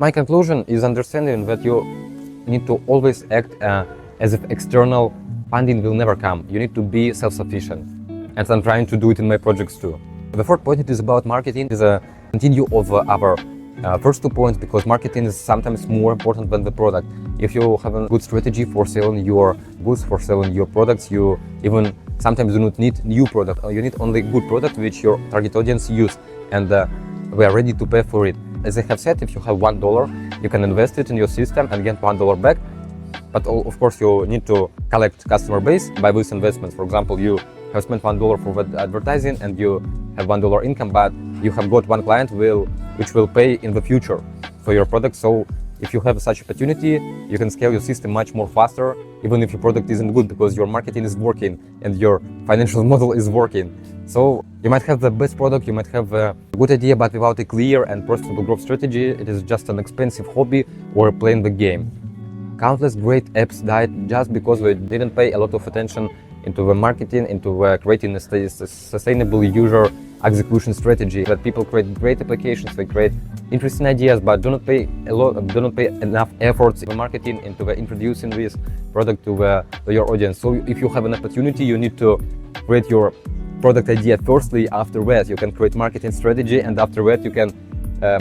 My conclusion is understanding that you need to always act as if external funding will never come. You need to be self-sufficient. And I'm trying to do it in my projects too. The fourth point is about marketing. Is a continue of our first 2 points, because marketing is sometimes more important than the product. If you have a good strategy for selling your goods, for selling your products, you even sometimes do not need new product. You need only good product which your target audience use, and we are ready to pay for it. As I have said, if you have $1, you can invest it in your system and get $1 back. But of course, you need to collect customer base by this investment. For example, you have spent $1 for advertising and you have $1 income, but you have got one client which will pay in the future for your product. So if you have such opportunity, you can scale your system much more faster, even if your product isn't good, because your marketing is working and your financial model is working. So you might have the best product, you might have a good idea, but without a clear and profitable growth strategy, it is just an expensive hobby or playing the game. Countless great apps died just because we didn't pay a lot of attention into the marketing, into creating a sustainable user execution strategy. That people create great applications, they create interesting ideas, but do not pay enough efforts in the marketing, into the introducing this product to your audience. So if you have an opportunity, you need to create your product idea firstly. After that, you can create marketing strategy, and after that, you can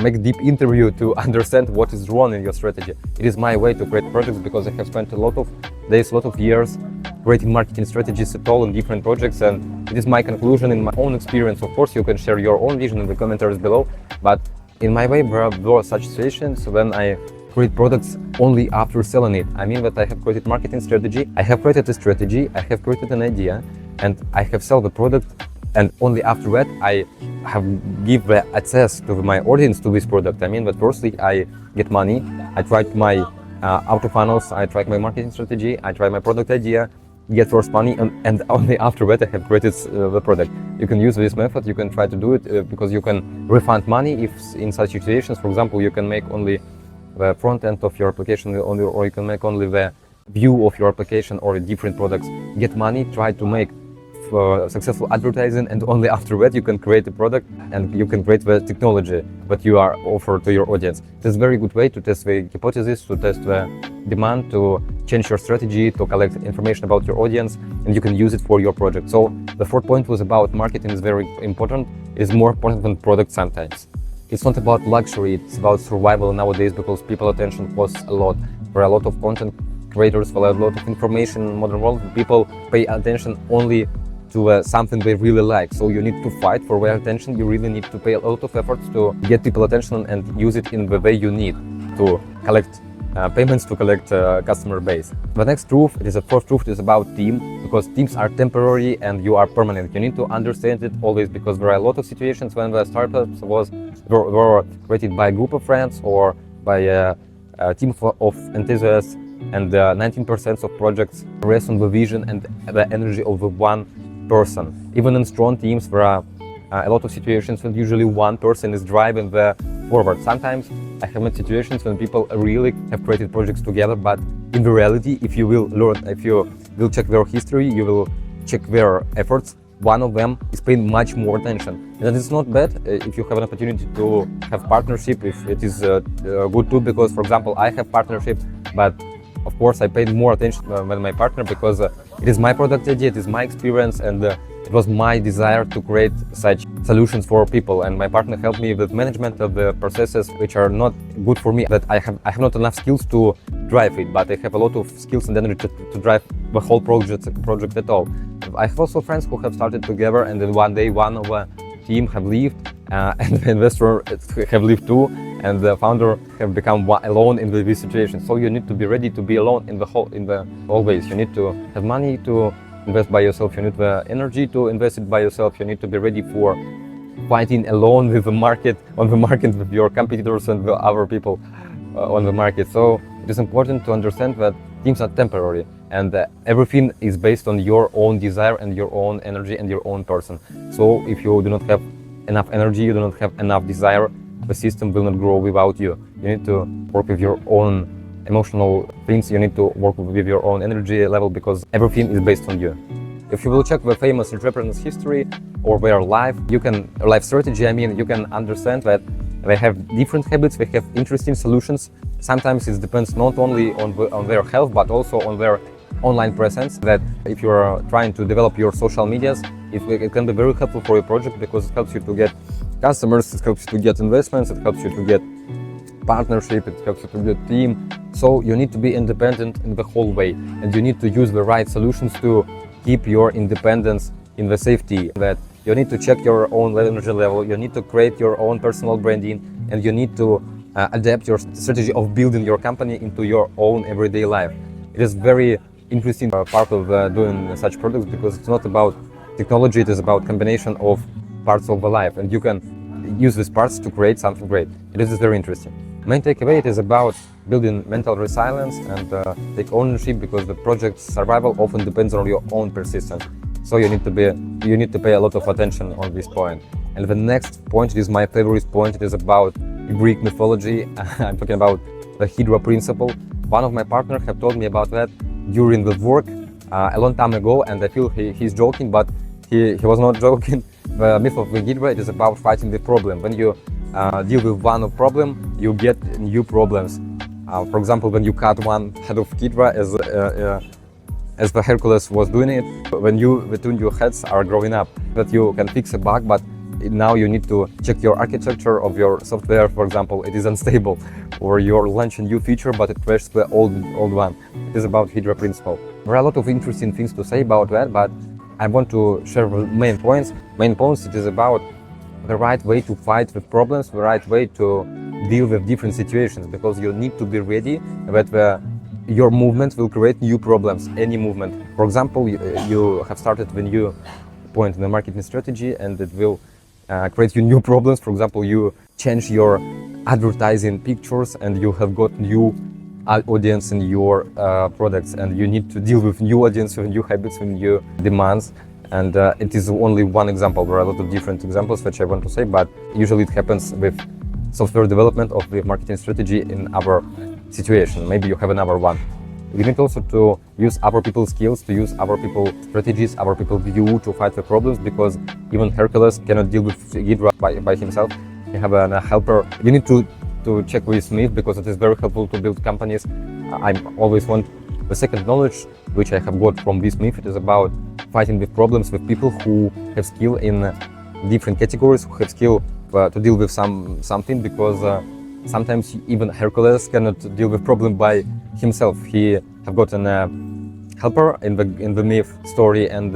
make a deep interview to understand what is wrong in your strategy. It is my way to create projects, because I have spent a lot of days, a lot of years creating marketing strategies at all in different projects, and it is my conclusion in my own experience. Of course, you can share your own vision in the commentaries below, but in my way, there were such situations when I create products only after selling it. I mean that I have created marketing strategy, I have created a strategy, I have created an idea, and I have sold the product, and only after that I have give the access to my audience to this product. I mean that firstly I get money, I tried my auto funnels, I tried my marketing strategy, I tried my product idea, get first money, and only after that I have created the product. You can use this method, you can try to do it because you can refund money if in such situations. For example, you can make only the front end of your application, or you can make only the view of your application or different products. Get money, try to make successful advertising, and only after that you can create a product and you can create the technology that you are offered to your audience. It's a very good way to test the hypothesis, to test the demand, to change your strategy, to collect information about your audience, and you can use it for your project. So the fourth point was about marketing is very important. It is more important than product sometimes. It's not about luxury, it's about survival nowadays, because people attention costs a lot. There are a lot of content creators, for a lot of information in the modern world. People pay attention only to something they really like. So you need to fight for their attention. You really need to pay a lot of efforts to get people attention and use it in the way you need to collect payments, to collect customer base. The next truth, it is the fourth truth, is about team, because teams are temporary and you are permanent. You need to understand it always, because there are a lot of situations when the startups were created by a group of friends or by a team of enthusiasts, and 19% of projects rest on the vision and the energy of the one person. Even in strong teams, there are a lot of situations when usually one person is driving the forward. Sometimes I have met situations when people really have created projects together, but in the reality, if you will check their history, you will check their efforts, one of them is paying much more attention. And it's not bad if you have an opportunity to have partnership, if it is good too, because for example, I have partnership, but of course I paid more attention than my partner, because it is my product idea, it is my experience, and it was my desire to create such solutions for people, and my partner helped me with management of the processes which are not good for me, that I have not enough skills to drive it, but I have a lot of skills and energy to drive the whole project at all. I have also friends who have started together, and then one day one of the team have left, and the investor have left too, and the founder have become alone in this situation. So you need to be ready to be alone in the always. You need to have money to invest by yourself. You need the energy to invest it by yourself. You need to be ready for fighting alone with the market, on the market with your competitors and the other people on the market. So it is important to understand that teams are temporary, and everything is based on your own desire and your own energy and your own person. So if you do not have enough energy, you do not have enough desire, the system will not grow without you. You need to work with your own emotional things, you need to work with your own energy level, because everything is based on you. If you will check the famous entrepreneurs' history or their life strategy, you can understand that They have different habits, they have interesting solutions. Sometimes it depends not only on their health, but also on their online presence. That if you're trying to develop your social medias, it can be very helpful for your project, because it helps you to get customers, it helps you to get investments, it helps you to get partnership, it helps you to get team. So you need to be independent in the whole way, and you need to use the right solutions to keep your independence in the safety. That you need to check your own energy level, you need to create your own personal branding, and you need to adapt your strategy of building your company into your own everyday life. It is very interesting part of doing such products, because it's not about technology, it is about combination of parts of the life, and you can use these parts to create something great. It is very interesting. Main takeaway, it is about building mental resilience and take ownership, because the project's survival often depends on your own persistence. So you need to pay a lot of attention on this point. And the next point is my favorite point. It is about Greek mythology. I'm talking about the Hydra principle. One of my partners have told me about that during the work a long time ago, and I feel he's joking, but he was not joking. The myth of the Hydra, it is about fighting the problem. When you deal with one problem, you get new problems. For example, when you cut one head of Hydra, as the Hercules was doing it, when the two new heads are growing up, that you can fix a bug, but now you need to check your architecture of your software. For example, it is unstable, or you're launching a new feature, but it crashes the old one. It is about Hydra principle. There are a lot of interesting things to say about that, but I want to share the main points. Main points, it is about the right way to fight with problems, the right way to deal with different situations, because you need to be ready that your movement will create new problems, any movement. For example, you have started the new point in the marketing strategy, and it will create you new problems. For example, you change your advertising pictures, and you have got new audience in your products, and you need to deal with new audience, with new habits, with new demands. And it is only one example. There are a lot of different examples which I want to say, but usually it happens with software development of the marketing strategy in our situation. Maybe you have another one. We need also to use other people's skills, to use other people's strategies, other people's view to fight the problems, because even Hercules cannot deal with Hydra by himself. You have a helper. You need to check with myth, because it is very helpful to build companies. I always want the second knowledge which I have got from this myth. It is about fighting with problems with people who have skill in different categories, who have skill to deal with something, because sometimes even Hercules cannot deal with problem by himself. He have gotten a helper in the myth story, and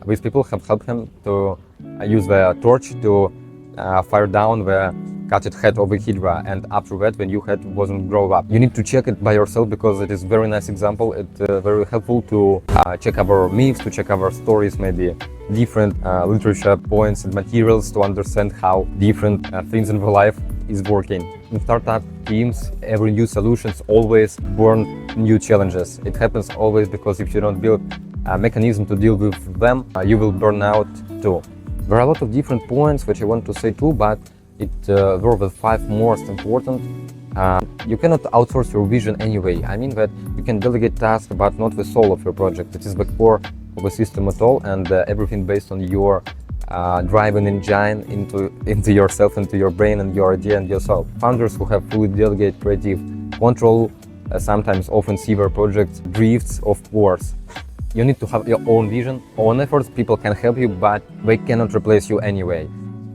these people have helped him to use the torch to fire down the cutted head of the Hydra, and after that, when your head wasn't grow up. You need to check it by yourself, because it is very nice example. It's very helpful to check our myths, to check our stories, maybe different literature points and materials, to understand how different things in the life is working. In startup teams, every new solutions always born new challenges. It happens always, because if you don't build a mechanism to deal with them, you will burn out too. There are a lot of different points which I want to say too, but were the 5 most important. You cannot outsource your vision anyway. I mean that you can delegate tasks, but not the soul of your project. It is the core of the system at all, and everything based on your driving engine into yourself, into your brain and your idea and yourself. Founders who have fully delegate creative control sometimes often see their projects drifts off course. You need to have your own vision, own efforts. People can help you, but they cannot replace you anyway.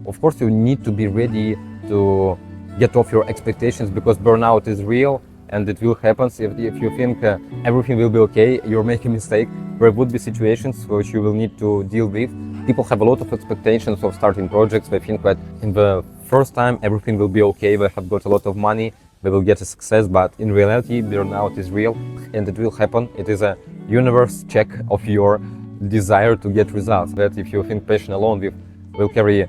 Of course, you need to be ready to get off your expectations, because burnout is real and it will happen. If you think everything will be okay, you're making a mistake. There would be situations which you will need to deal with. People have a lot of expectations of starting projects. They think that in the first time everything will be okay, they have got a lot of money, they will get a success, but in reality burnout is real and it will happen. It is a universe check of your desire to get results. That if you think passion alone will carry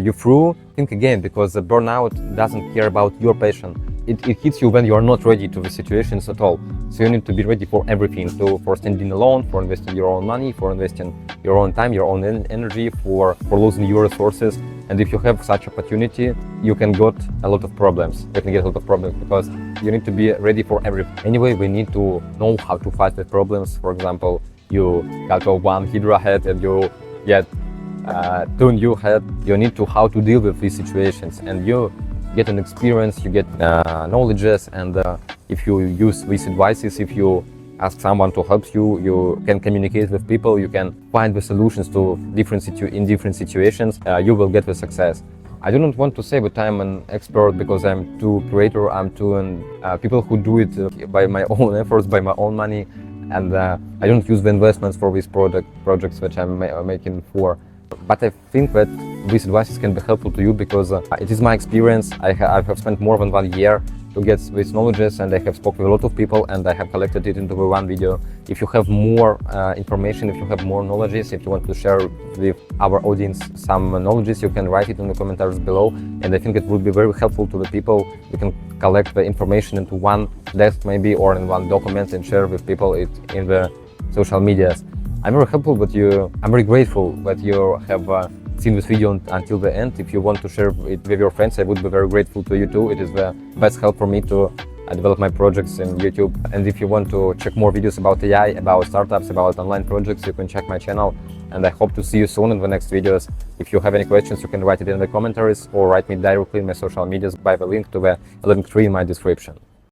you through, think again, because the burnout doesn't care about your passion. It hits you when you are not ready to the situations at all. So you need to be ready for everything, for standing alone, for investing your own money, for investing your own time, your own energy, for losing your resources. And if you have such opportunity, you can get a lot of problems. You can get a lot of problems because you need to be ready for everything. Anyway, we need to know how to fight with problems. For example, you got one Hydra head and you get two new head. You need to how to deal with these situations, and you get an experience, you get knowledges, and if you use these advices, if you ask someone to help you, you can communicate with people, you can find the solutions to different situations, you will get the success. I do not want to say that I'm an expert because I'm too creator, I'm too people who do it by my own efforts, by my own money, and I don't use the investments for these projects which I'm making for. But I think that these advices can be helpful to you because it is my experience. I have spent more than 1 year to get these knowledges, and I have spoken with a lot of people, and I have collected it into one video. If you have more information, if you have more knowledges, if you want to share with our audience some knowledges, you can write it in the comments below, and I think it would be very helpful to the people. We can collect the information into one desk maybe, or in one document, and share with people it in the social medias. I'm very helpful that I'm very grateful that you have seen this video until the end. If you want to share it with your friends, I would be very grateful to you too. It is the best help for me to develop my projects in YouTube. And if you want to check more videos about AI, about startups, about online projects, you can check my channel. And I hope to see you soon in the next videos. If you have any questions, you can write it in the comments or write me directly in my social medias by the link to the link tree in my description.